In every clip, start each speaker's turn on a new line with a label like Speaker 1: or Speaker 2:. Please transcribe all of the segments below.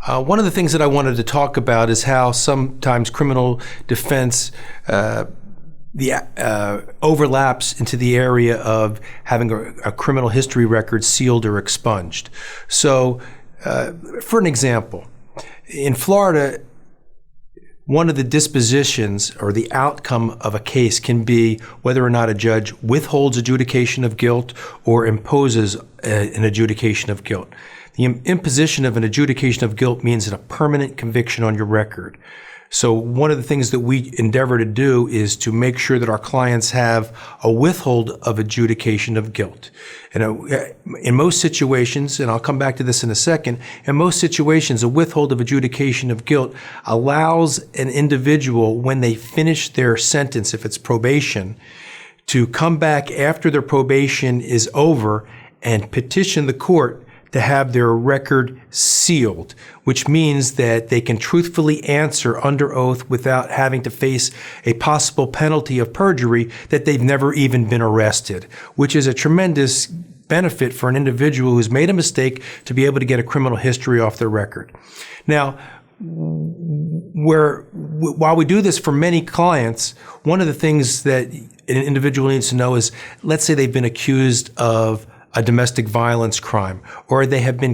Speaker 1: One of the things that I wanted to talk about is how sometimes criminal defense overlaps into the area of having a criminal history record sealed or expunged. So, for an example, in Florida, one of the dispositions or the outcome of a case can be whether or not a judge withholds adjudication of guilt or imposes an adjudication of guilt. The imposition of an adjudication of guilt means a permanent conviction on your record. So one of the things that we endeavor to do is to make sure that our clients have a withhold of adjudication of guilt. And in most situations, and I'll come back to this in a second, in most situations, a withhold of adjudication of guilt allows an individual, when they finish their sentence, if it's probation, to come back after their probation is over and petition the court to have their record sealed, which means that they can truthfully answer under oath without having to face a possible penalty of perjury that they've never even been arrested, which is a tremendous benefit for an individual who's made a mistake to be able to get a criminal history off their record. Now, while we do this for many clients, one of the things that an individual needs to know is, let's say they've been accused of a domestic violence crime, or they have been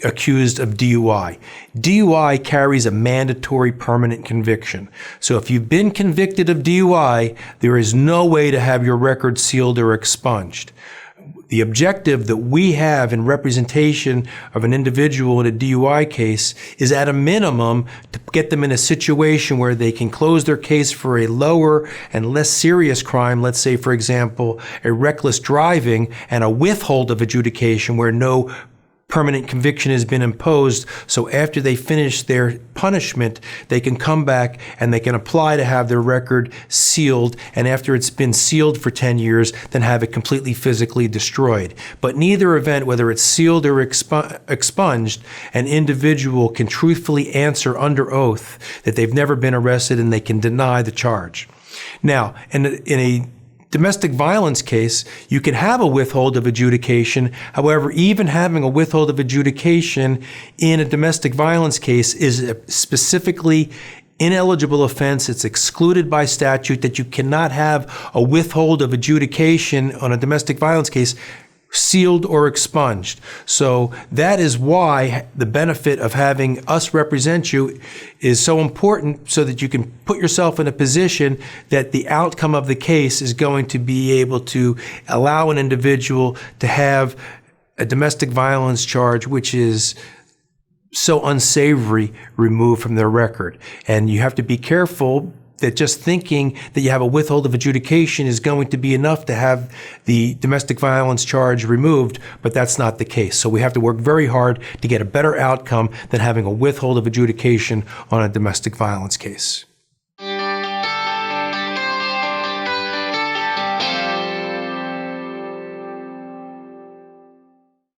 Speaker 1: accused of DUI. DUI carries a mandatory permanent conviction. So if you've been convicted of DUI, there is no way to have your record sealed or expunged. The objective that we have in representation of an individual in a DUI case is at a minimum to get them in a situation where they can close their case for a lower and less serious crime, let's say, for example, a reckless driving, and a withhold of adjudication where no permanent conviction has been imposed. So after they finish their punishment, they can come back and they can apply to have their record sealed. And after it's been sealed for 10 years, then have it completely physically destroyed. But neither event, whether it's sealed or expunged, an individual can truthfully answer under oath that they've never been arrested and they can deny the charge. Now, in a domestic violence case, you can have a withhold of adjudication. However, even having a withhold of adjudication in a domestic violence case is a specifically ineligible offense. It's excluded by statute that you cannot have a withhold of adjudication on a domestic violence case sealed or expunged. So that is why the benefit of having us represent you is so important, so that you can put yourself in a position that the outcome of the case is going to be able to allow an individual to have a domestic violence charge which is so unsavory removed from their record. And you have to be careful that just thinking that you have a withhold of adjudication is going to be enough to have the domestic violence charge removed, but that's not the case. So we have to work very hard to get a better outcome than having a withhold of adjudication on a domestic violence case.